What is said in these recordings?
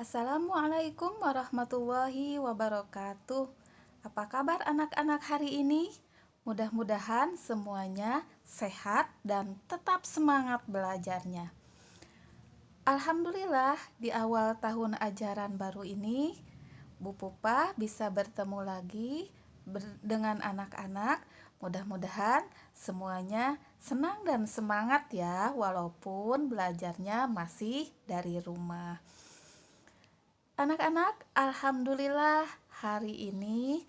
Assalamualaikum warahmatullahi wabarakatuh. Apa kabar anak-anak hari ini? Mudah-mudahan semuanya sehat dan tetap semangat belajarnya. Alhamdulillah di awal tahun ajaran baru ini, Bu Pupa bisa bertemu lagi dengan anak-anak. Mudah-mudahan semuanya senang dan semangat ya, walaupun belajarnya masih dari rumah. Anak-anak, alhamdulillah hari ini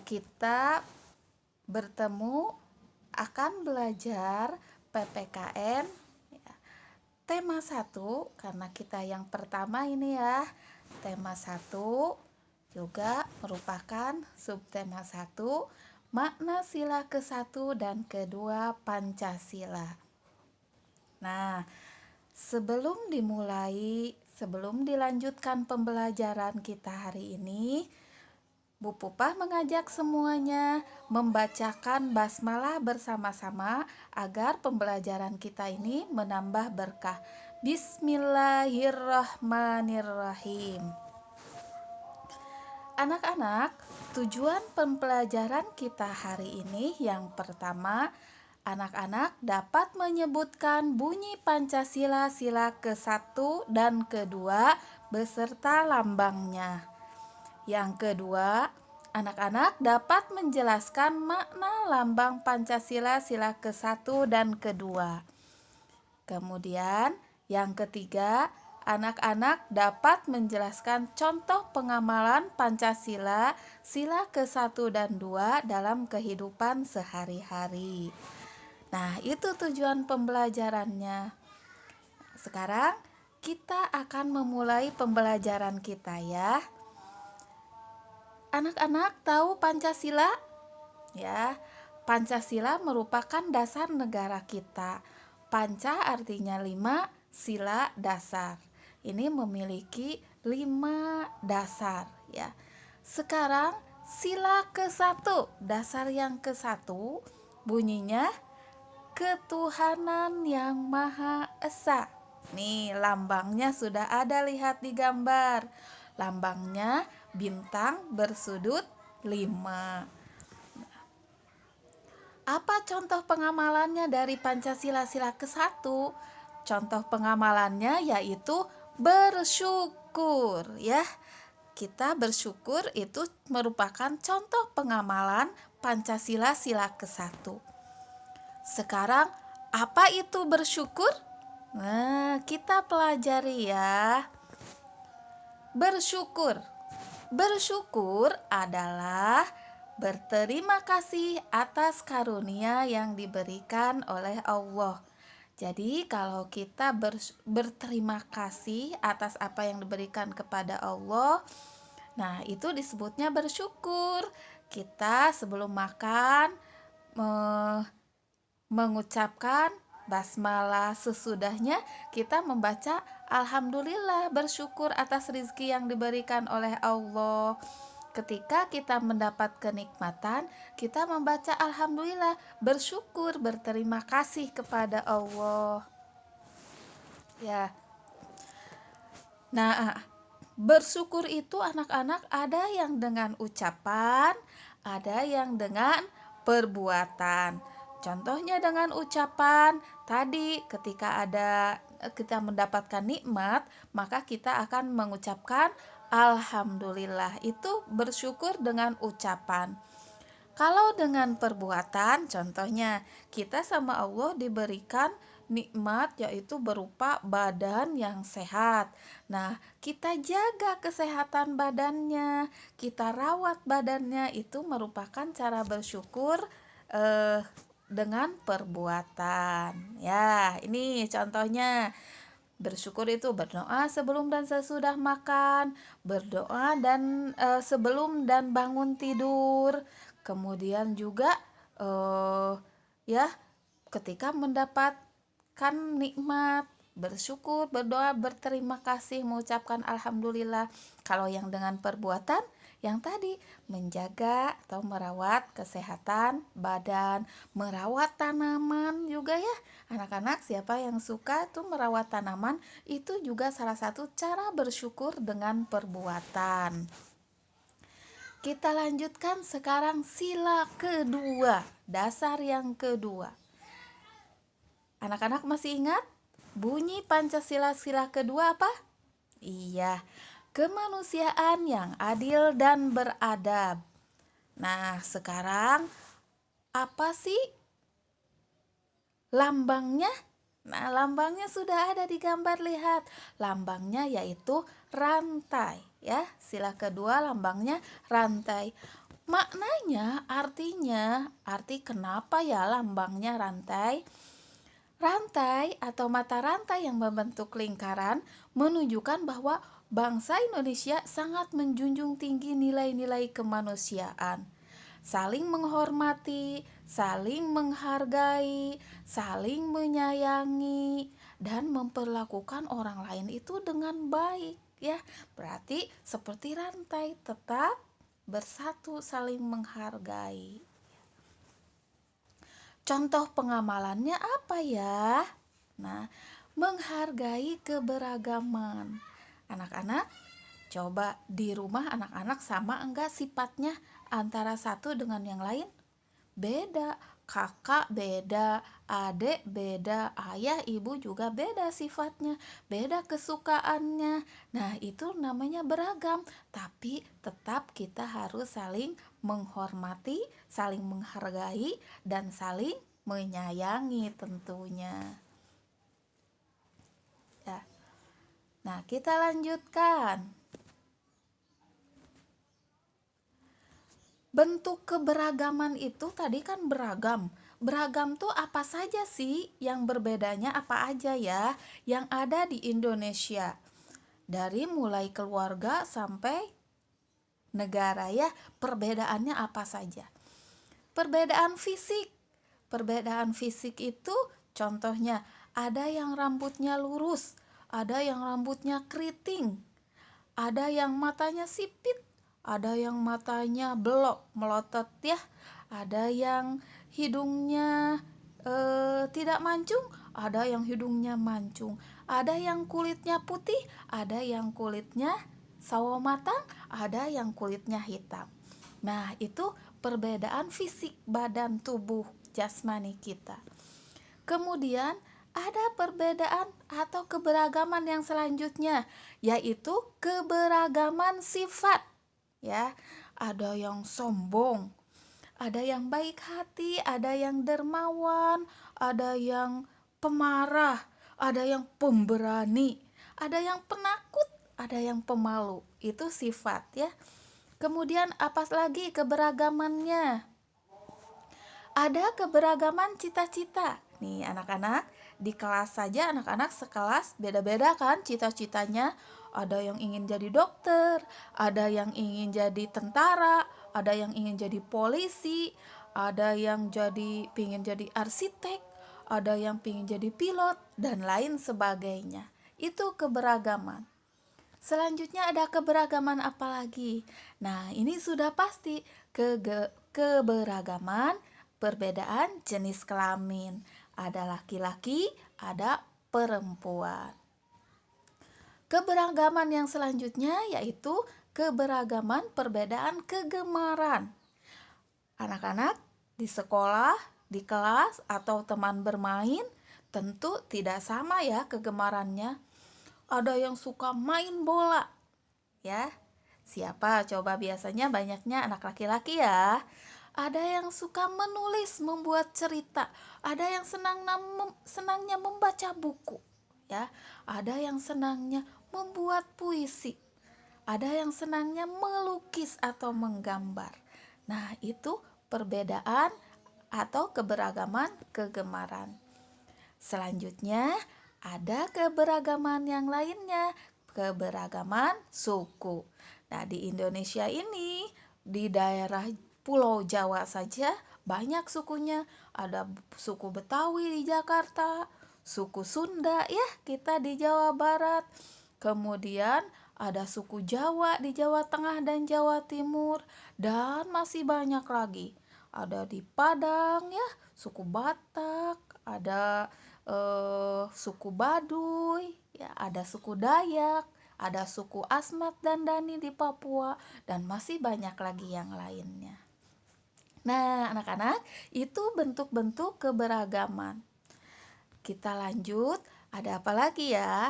kita bertemu akan belajar PPKN ya. Tema 1 karena kita yang pertama ini ya. Tema 1 juga merupakan subtema 1, makna sila ke-1 dan kedua Pancasila. Nah, sebelum dilanjutkan pembelajaran kita hari ini, Bu Pupah mengajak semuanya membacakan basmalah bersama-sama agar pembelajaran kita ini menambah berkah. Bismillahirrahmanirrahim. Anak-anak, tujuan pembelajaran kita hari ini yang pertama, anak-anak dapat menyebutkan bunyi Pancasila sila ke-1 dan kedua beserta lambangnya. Yang kedua, anak-anak dapat menjelaskan makna lambang Pancasila sila ke-1 dan kedua. Kemudian, yang ketiga, anak-anak dapat menjelaskan contoh pengamalan Pancasila sila ke-1 dan 2 dalam kehidupan sehari-hari. Nah, itu tujuan pembelajarannya. Sekarang kita akan memulai pembelajaran kita ya. Anak-anak tahu Pancasila? Ya, Pancasila merupakan dasar negara kita. Panca artinya 5, sila dasar. Ini memiliki 5 dasar ya. Sekarang sila ke-1, dasar yang ke-1 bunyinya ketuhanan yang Maha Esa. Nih, lambangnya sudah ada, lihat di gambar. Lambangnya bintang bersudut 5. Apa contoh pengamalannya dari Pancasila sila ke-1? Contoh pengamalannya yaitu bersyukur ya. Kita bersyukur itu merupakan contoh pengamalan Pancasila sila ke-1. Sekarang apa itu bersyukur? Nah, kita pelajari ya. Bersyukur. Bersyukur adalah berterima kasih atas karunia yang diberikan oleh Allah. Jadi kalau kita berterima kasih atas apa yang diberikan kepada Allah, nah itu disebutnya bersyukur. Kita sebelum makan mengucapkan basmalah, sesudahnya kita membaca alhamdulillah, bersyukur atas rizki yang diberikan oleh Allah. Ketika kita mendapat kenikmatan, kita membaca alhamdulillah, bersyukur, berterima kasih kepada Allah. Ya. Nah, bersyukur itu anak-anak ada yang dengan ucapan, ada yang dengan perbuatan. Contohnya dengan ucapan, tadi ketika kita mendapatkan nikmat, maka kita akan mengucapkan alhamdulillah. Itu bersyukur dengan ucapan. Kalau dengan perbuatan, contohnya kita sama Allah diberikan nikmat yaitu berupa badan yang sehat. Nah, kita jaga kesehatan badannya, kita rawat badannya, itu merupakan cara bersyukur dengan perbuatan. Ya, ini contohnya. Bersyukur itu berdoa sebelum dan sesudah makan, berdoa dan sebelum dan bangun tidur. Kemudian juga ya ketika mendapatkan nikmat, bersyukur, berdoa, berterima kasih, mengucapkan alhamdulillah. Kalau yang dengan perbuatan Yang tadi, menjaga atau merawat kesehatan badan, merawat tanaman juga ya. Anak-anak siapa yang suka tuh merawat tanaman, itu juga salah satu cara bersyukur dengan perbuatan. Kita lanjutkan sekarang sila kedua, dasar yang kedua. Anak-anak masih ingat bunyi Pancasila sila kedua apa? Iya, kemanusiaan yang adil dan beradab. Nah, sekarang apa sih lambangnya? Nah, lambangnya sudah ada di gambar, lihat. Lambangnya yaitu rantai, ya. Sila kedua lambangnya rantai. Maknanya, arti kenapa ya lambangnya rantai? Rantai atau mata rantai yang membentuk lingkaran menunjukkan bahwa bangsa Indonesia sangat menjunjung tinggi nilai-nilai kemanusiaan. Saling menghormati, saling menghargai, saling menyayangi, dan memperlakukan orang lain itu dengan baik, ya. Berarti seperti rantai, tetap bersatu, saling menghargai. Contoh pengamalannya apa ya? Nah, menghargai keberagaman. Anak-anak, coba di rumah anak-anak sama enggak sifatnya antara satu dengan yang lain? Beda. Kakak beda, adik beda, ayah ibu juga beda sifatnya, beda kesukaannya. Nah, itu namanya beragam, tapi tetap kita harus saling menghormati, saling menghargai, dan saling menyayangi tentunya. Ya. Nah, kita lanjutkan. Bentuk keberagaman itu tadi kan beragam. Beragam tuh apa saja sih? Yang berbedanya apa aja ya? Yang ada di Indonesia. Dari mulai keluarga sampai negara ya, perbedaannya apa saja? Perbedaan fisik. Perbedaan fisik itu contohnya ada yang rambutnya lurus, ada yang rambutnya keriting, ada yang matanya sipit, ada yang matanya belok melotot ya, ada yang hidungnya tidak mancung, ada yang hidungnya mancung, ada yang kulitnya putih, ada yang kulitnya sawo matang, ada yang kulitnya hitam. Nah, itu perbedaan fisik badan tubuh jasmani kita. Kemudian ada perbedaan atau keberagaman yang selanjutnya, yaitu keberagaman sifat. Ya, ada yang sombong, ada yang baik hati, ada yang dermawan, ada yang pemarah, ada yang pemberani, ada yang penakut, ada yang pemalu. Itu sifat ya. Kemudian apa lagi keberagamannya? Ada keberagaman cita-cita. Nih anak-anak, di kelas saja anak-anak sekelas beda-beda kan cita-citanya. Ada yang ingin jadi dokter, ada yang ingin jadi tentara, ada yang ingin jadi polisi, ada yang ingin jadi arsitek, ada yang ingin jadi pilot, dan lain sebagainya. Itu keberagaman. Selanjutnya ada keberagaman apa lagi? Nah, ini sudah pasti keberagaman perbedaan jenis kelamin. Ada laki-laki, ada perempuan. Keberagaman yang selanjutnya yaitu keberagaman perbedaan kegemaran. Anak-anak di sekolah, di kelas, atau teman bermain tentu tidak sama ya kegemarannya. Ada yang suka main bola, ya. Siapa coba biasanya banyaknya anak laki-laki ya. Ada yang suka menulis, membuat cerita. Ada yang senangnya membaca buku, ya. Ada yang senangnya membuat puisi. Ada yang senangnya melukis atau menggambar. Nah, itu perbedaan atau keberagaman kegemaran. Selanjutnya, ada keberagaman yang lainnya, keberagaman suku. Nah, di Indonesia ini, di daerah Pulau Jawa saja banyak sukunya. Ada suku Betawi di Jakarta, suku Sunda ya kita di Jawa Barat. Kemudian ada suku Jawa di Jawa Tengah dan Jawa Timur, dan masih banyak lagi. Ada di Padang ya, suku Batak, ada suku Baduy, ya, ada suku Dayak, ada suku Asmat dan Dani di Papua, dan masih banyak lagi yang lainnya. Nah, anak-anak, itu bentuk-bentuk keberagaman. Kita lanjut, ada apa lagi ya?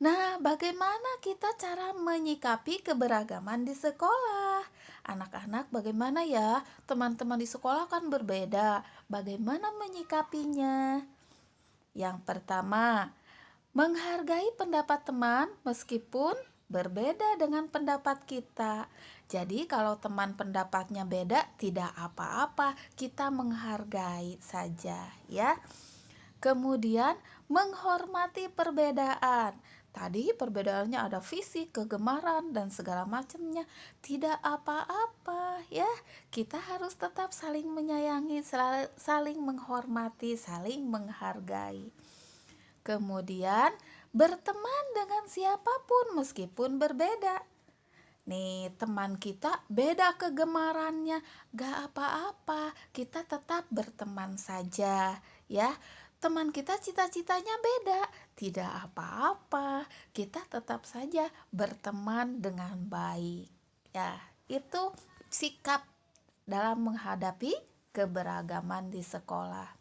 Nah, bagaimana kita cara menyikapi keberagaman di sekolah? Anak-anak, bagaimana ya? Teman-teman di sekolah kan berbeda. Bagaimana menyikapinya? Yang pertama, menghargai pendapat teman meskipun berbeda dengan pendapat kita. Jadi kalau teman pendapatnya beda, tidak apa-apa, kita menghargai saja ya. Kemudian menghormati perbedaan. Tadi perbedaannya ada fisik, kegemaran, dan segala macamnya. Tidak apa-apa ya. Kita harus tetap saling menyayangi, saling menghormati, saling menghargai. Kemudian berteman dengan siapapun meskipun berbeda. Nih, teman kita beda kegemarannya, gak apa-apa, kita tetap berteman saja ya. Teman kita cita-citanya beda, tidak apa-apa, kita tetap saja berteman dengan baik ya. Itu sikap dalam menghadapi keberagaman di sekolah.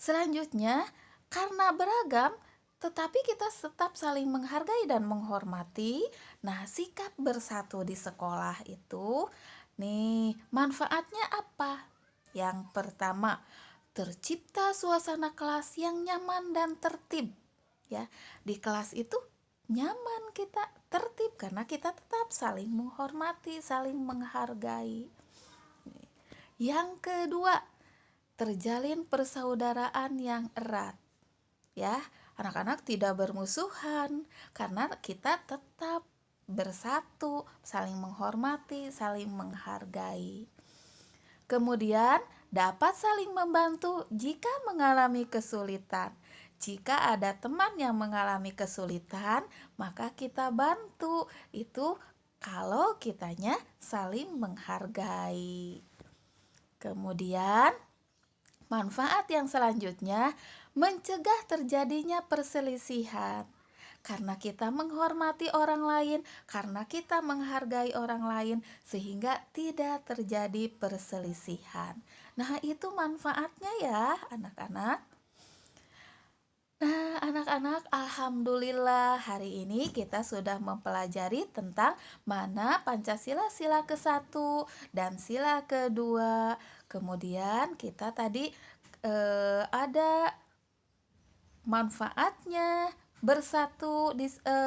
Selanjutnya, karena beragam, tetapi kita tetap saling menghargai dan menghormati. Nah, sikap bersatu di sekolah itu, nih, manfaatnya apa? Yang pertama, tercipta suasana kelas yang nyaman dan tertib. Ya, di kelas itu nyaman, kita tertib karena kita tetap saling menghormati, saling menghargai. Yang kedua, terjalin persaudaraan yang erat. Ya, anak-anak tidak bermusuhan karena kita tetap bersatu, saling menghormati, saling menghargai. Kemudian dapat saling membantu jika mengalami kesulitan. Jika ada teman yang mengalami kesulitan, maka kita bantu. Itu kalau kitanya saling menghargai. Kemudian manfaat yang selanjutnya, mencegah terjadinya perselisihan. Karena kita menghormati orang lain, karena kita menghargai orang lain, sehingga tidak terjadi perselisihan. Nah, itu manfaatnya ya, anak-anak. Nah, anak-anak, alhamdulillah hari ini kita sudah mempelajari tentang mana Pancasila sila ke-1 dan sila kedua. Kemudian kita tadi ada manfaatnya bersatu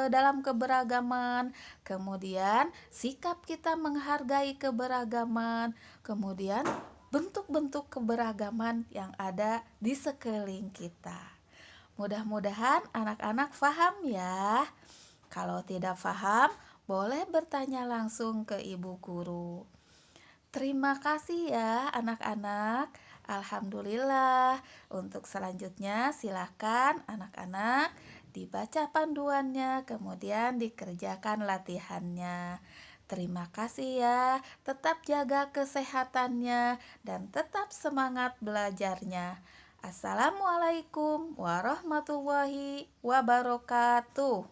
dalam keberagaman, kemudian sikap kita menghargai keberagaman, kemudian bentuk-bentuk keberagaman yang ada di sekeliling kita. Mudah-mudahan anak-anak paham ya. Kalau tidak paham, boleh bertanya langsung ke ibu guru. Terima kasih ya anak-anak. Alhamdulillah. Untuk selanjutnya silakan anak-anak dibaca panduannya, kemudian dikerjakan latihannya. Terima kasih ya. Tetap jaga kesehatannya dan tetap semangat belajarnya. Assalamualaikum warahmatullahi wabarakatuh.